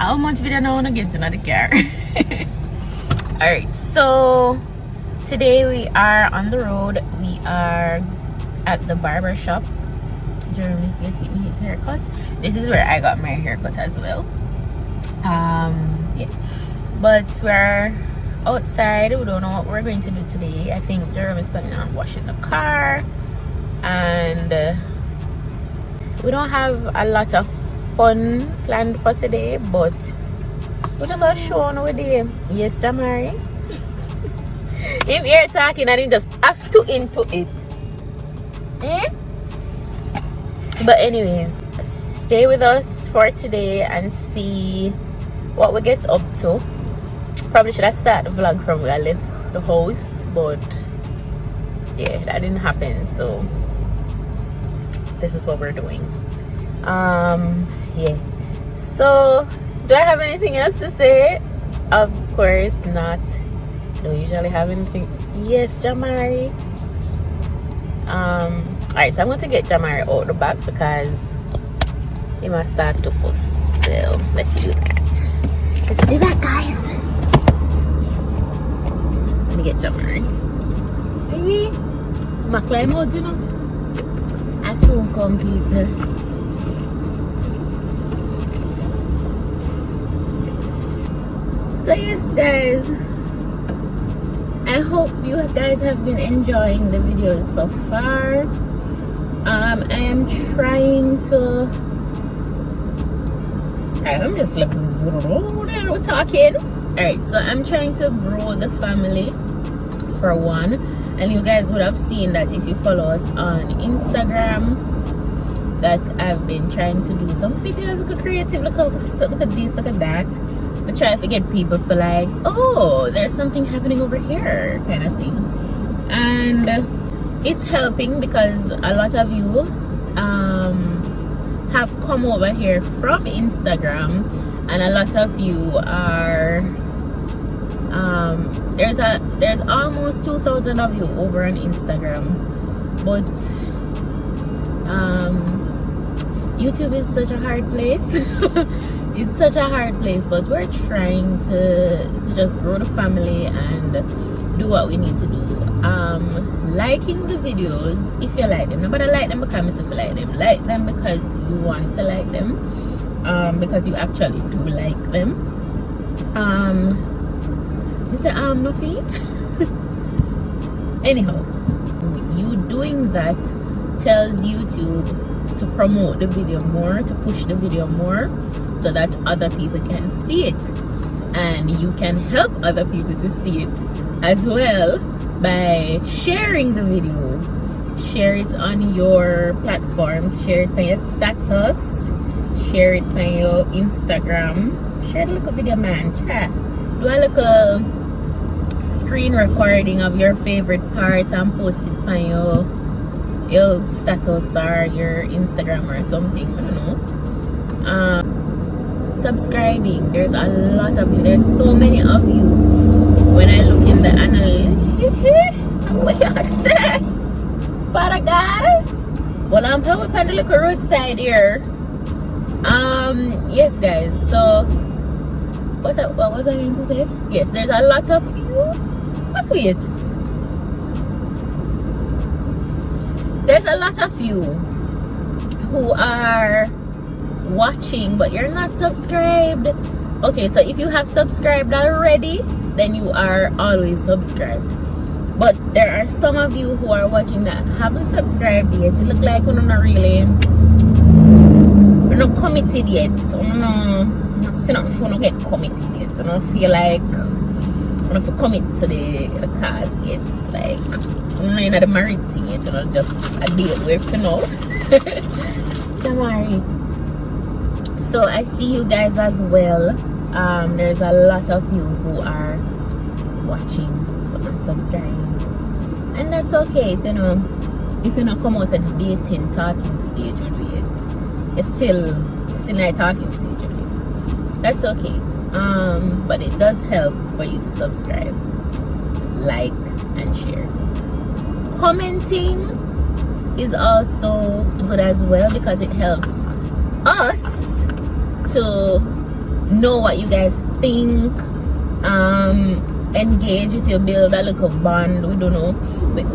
how much video I want to get in the car. Alright, so today we are on the road. We are at the barber shop. Jeremy's getting his haircut. This is where I got my haircut as well. Yeah, but we're outside. We don't know what we're going to do today. I think Jeremy's planning on washing the car, and we don't have a lot of fun planned for today, but we just are showing over there. Yes, Jamari. Him here talking and he just have to into it. But anyways, stay with us for today and see what we get up to. Probably should have started the vlog from where I left the house, but yeah, that didn't happen, so this is what we're doing. Yeah, so do I have anything else to say? Of course not. Don't usually have anything. Yes, Jamari. Alright, so I'm going to get Jamari out the back because he must start to fuss. So let's do that. Let's do that, guys. Let me get Jamari. Baby, my climb out, you know. I soon come, people. So yes, guys, I hope you guys have been enjoying the videos so far. I am trying to, I'm just like we're talking. Alright, so I'm trying to grow the family for one, and you guys would have seen that if you follow us on Instagram, that I've been trying to do some videos, look at creative, look at this, look at that, to try to get people to like, oh, there's something happening over here kind of thing. And it's helping because a lot of you have come over here from Instagram, and a lot of you are there's almost 2,000 of you over on Instagram, but YouTube is such a hard place. It's such a hard place, but we're trying to just grow the family and do what we need to do. Liking the videos if you like them. Nobody like them because if you like them. Like them because you want to like them. Because you actually do like them. You say no feet. Anyhow, you doing that tells YouTube to promote the video more, to push the video more, so that other people can see it, and you can help other people to see it as well by sharing the video. Share it on your platforms, share it by your status, share it by your Instagram, share the little video, man. Do a little screen recording of your favorite part and post it by your status or your Instagram or something. I don't know. Subscribing, there's a lot of you, there's so many of you. When I look in the analytics, what you say, Father God? Well, I'm probably on the little roadside here. Yes, guys, so what was I going to say? Yes, there's a lot of you. What's weird? There's a lot of you who are watching but you're not subscribed. Okay, so if you have subscribed already, then you are always subscribed. But there are some of you who are watching that haven't subscribed yet. It look like we're not really, we're not committed yet. So I'm not feel not get committed yet. I don't feel like I'm not commit to the cause yet. It's like I'm not in the married thing yet, you know, just a date with, you know. Jamari. So I see you guys as well. There's a lot of you who are watching but not subscribing, and that's okay. If you know, if you not come out of the dating talking stage with it, you're still in a talking stage with it. That's okay. But it does help for you to subscribe, like, and share. Commenting is also good as well because it helps us to know what you guys think. Engage with you, build a little bond. We don't know.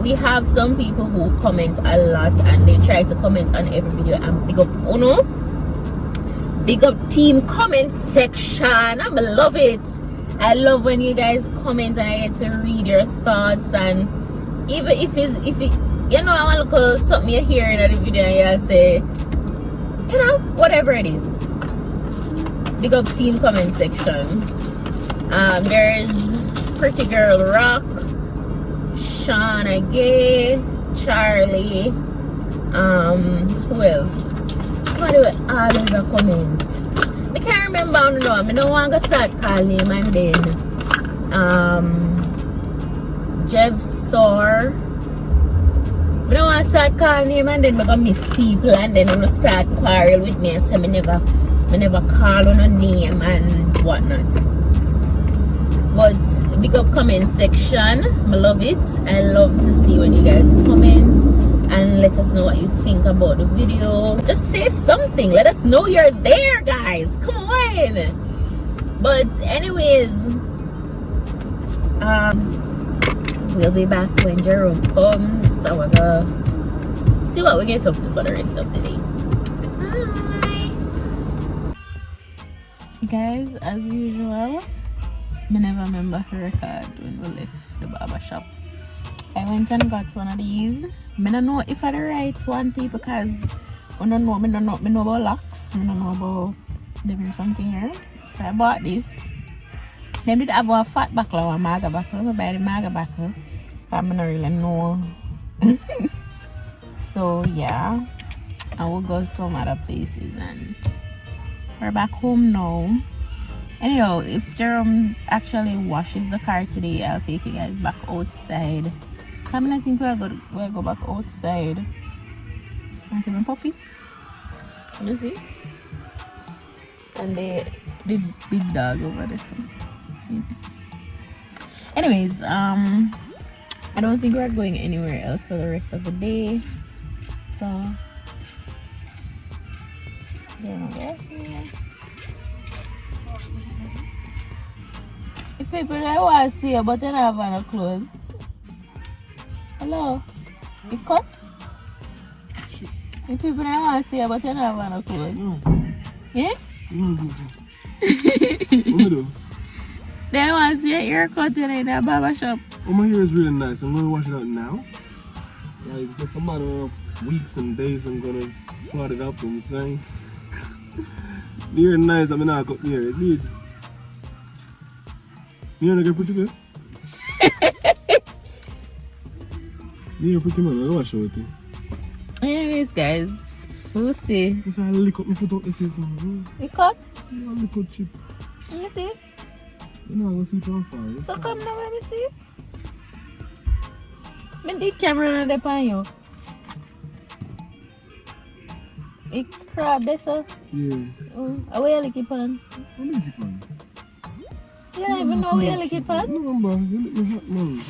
We have some people who comment a lot and they try to comment on every video and big up Uno. Big up team comment section. I love it. I love when you guys comment and I get to read your thoughts, and even if it you know, I want to look something you hear in the video and you say, you know, whatever it is. Big up team comment section. There's Pretty Girl Rock, Shauna Gay, Charlie, who else? Somebody will always a comment. I can't remember how to know. I don't want to start calling him, and then Jeff Soar. I don't want to start calling him and then I'm going to miss people and then I'm going to start quarrel with me and say I never call on a name and whatnot. But big up comment section. I love it. I love to see when you guys comment and let us know what you think about the video. Just say something. Let us know you're there, guys. Come on. But anyways, we'll be back when Jerome comes. So we're gonna see what we get up to for the rest of the day. Bye. Guys, as usual, I never remember to record when we left the barber shop. I went and got one of these. I don't know if I'm the right one, people, because I don't know about locks. I don't know about them or something here. So I bought this. They did have a fat buckle or a maga buckle. I buy the maga buckle. I don't really know. So yeah, I will go some other places and we're back home now. Anyhow, if Jerome actually washes the car today, I'll take you guys back outside. I think we'll go back outside. Want to see my puppy? Let me see. And the big dog over there. See? Anyways, I don't think we're going anywhere else for the rest of the day. So, yeah. If people that want to see you, but they don't have no clothes. Hello? You cut? If people that want to see you, but they don't have no clothes. Yeah? What do? They want to see your haircut in the barber shop. Oh, my hair is really nice. I'm going to wash it out now. Like, it's just a matter of weeks and days I'm going to plot it up, you know what I'm saying? The hair is nice. I'm not cut the hair. You see it? The hair look pretty good. The hair pretty man. I'll wash it with you. Anyways, guys, we'll see. Just I'll lick up my foot out to see something. You cut? Yeah, I'll lick up chip. Let me see. You know, I'm going to see it on fire. So come now, let me see. I the camera on the pan you. It crab there, sir? Yeah. Where you lick it pan? I lick it pan. You don't even know where you lick it pan? No, you lick me hot now.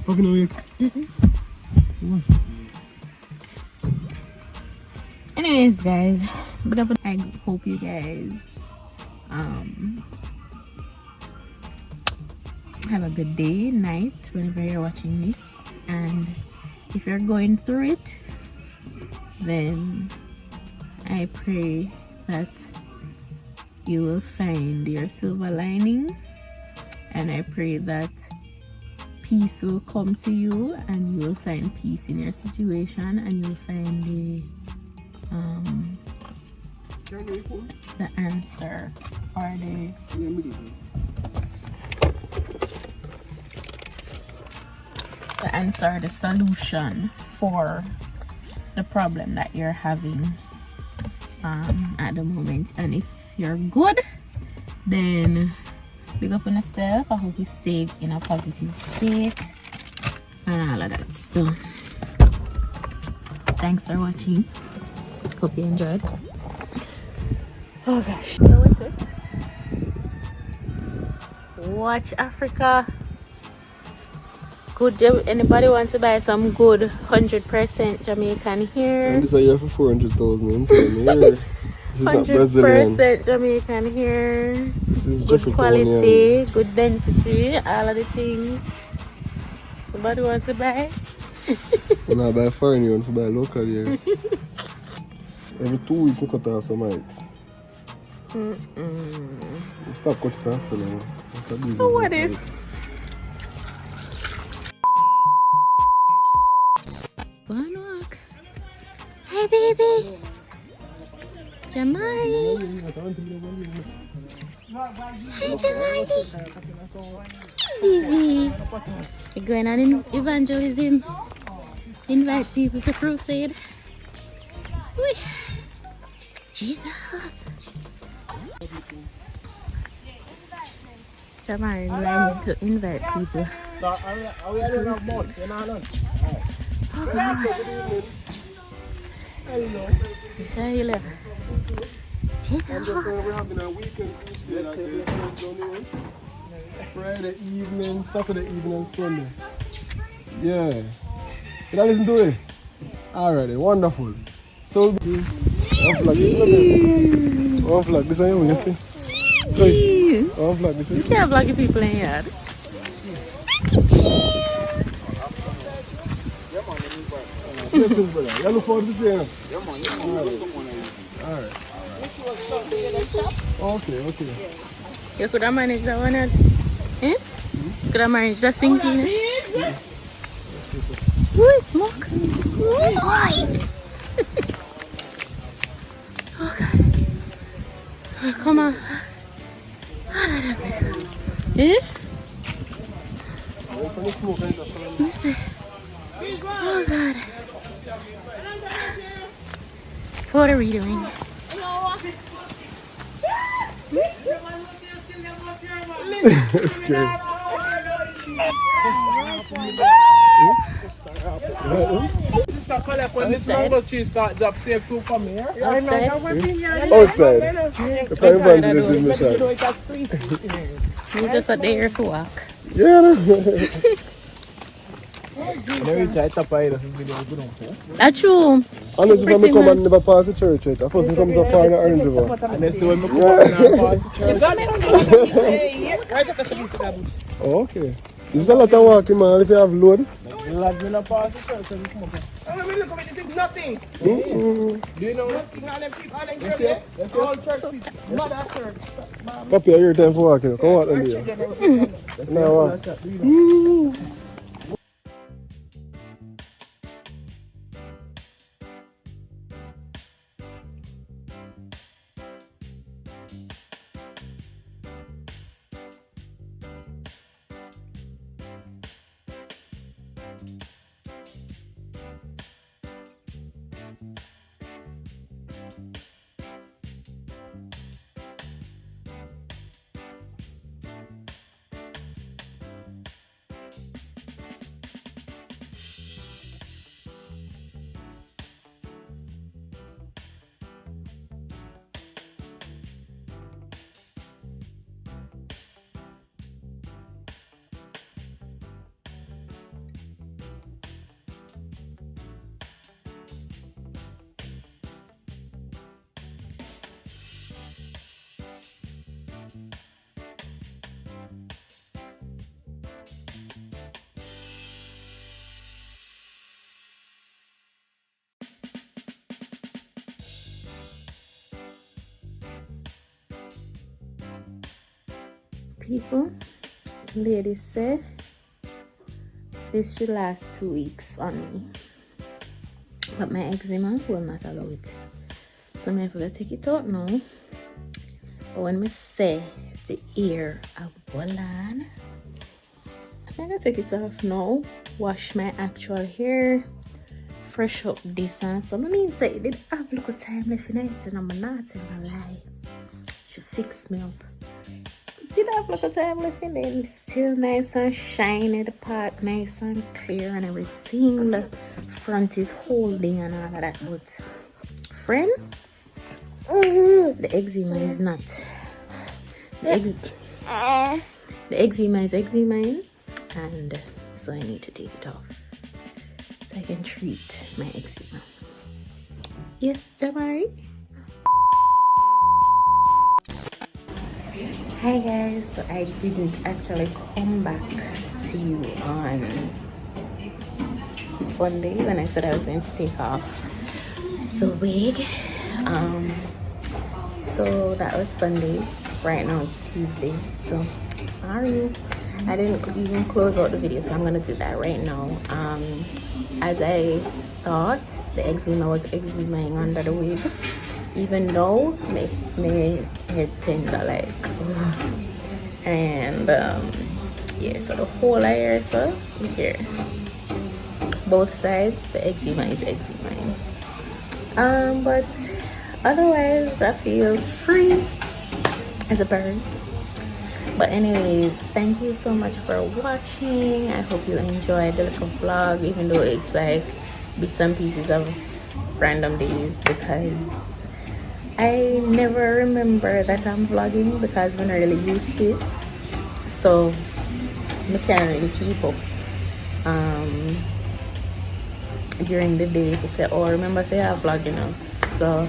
How can I wake? Anyways, guys, I hope you guys have a good day, night, whenever you're watching this. And if you're going through it, then I pray that you will find your silver lining, and I pray that peace will come to you and you will find peace in your situation, and you will find the answer or the solution for the problem that you're having at the moment. And if you're good, then big up on yourself. I hope you stay in a positive state and all of that. So thanks for watching. Hope you enjoyed. Oh gosh, watch Africa. Good. Anybody wants to buy some good 100% Jamaican here? And this is here for 400,000. This is not Brazilian. 100% Jamaican here. This is Good Jeffrey quality, good density, all of the things. Somebody want to buy? I'm not buy foreign, you want to buy local here. Every 2 weeks we cut off some height. Stop cutting off so now. So what is? Go on walk. Hi baby. Jamari. Hi Jamari. We're going on in evangelism. Invite people to crusade. Whee. Jesus. Jamari learning to invite people. Oh God. You say you left. Jesus. We're having a weekend crusade at the Friday evening, Saturday evening, and Sunday. Yeah. Did I listen to it? Alright, wonderful. So, one flag, this is one flag, this is you, you see? One flag, this is you can't block the people in here. You look forward to seeing him? Alright. Okay. You could have managed that one. Eh? Could have managed that sinking. Ooh, smoke. Oh God. Oh, come on. Eh? Listen. Oh God. So what are we doing? Scary. When this mango tree start drop safe too from here. Outside. The prime evangelist in the shop. We're just a there to walk. Yeah, no. That's true. Unless if I come and never pass the church yet. I first come so far in the Orange River. And then so when we come up and pass the church. Oh, okay. This is a lot of walking, man, if you have load. You'll have been a pass the church and we come up. I mean, look at it, it's nothing. Do you know nothing? All them people, all them church, all church people. Not that church. Papi, your time for walking. Come on, Andy. Now walk. People, ladies say this should last 2 weeks on me, but my eczema will not allow it, so I have to take it out now. But when I say the ear a volan, I'm gonna take it off now, wash my actual hair, fresh up this and so I mean say it did have a little time left in it and I'm not gonna lie, she fixed me up. Did have a little time left in it, it's still nice and shiny, the part nice and clear and everything, the front is holding and all of that, but friend, the eczema is not. The eczema is eczema, and so I need to take it off so I can treat my eczema. Yes, Jamari? Hi guys, so I didn't actually come back to you on Sunday when I said I was going to take off the wig. So that was Sunday. Right now it's Tuesday, so sorry I didn't even close out the video, so I'm gonna do that right now. As I thought, the eczema was eczemaing under the wig, even though my head tender like and yeah, so the whole layer, so here both sides the eczema is eczemaing, but otherwise I feel free as a bird. But anyways, thank you so much for watching. I hope you enjoyed the little vlog, even though it's like bits and pieces of random days, because I never remember that I'm vlogging because I'm not really used to it, so I can't really keep up during the day to say, oh, remember say I vlog, you know. So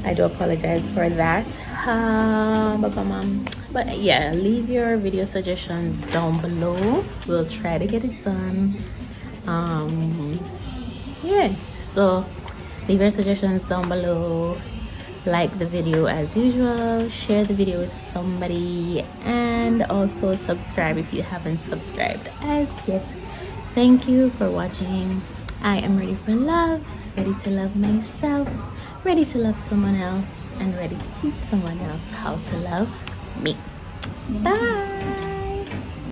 I do apologize for that. But yeah, leave your video suggestions down below. We'll try to get it done. Yeah, so leave your suggestions down below. Like the video as usual, share the video with somebody, and also subscribe if you haven't subscribed as yet. Thank you for watching. I am ready for love, ready to love myself, ready to love someone else, and ready to teach someone else how to love me. Bye.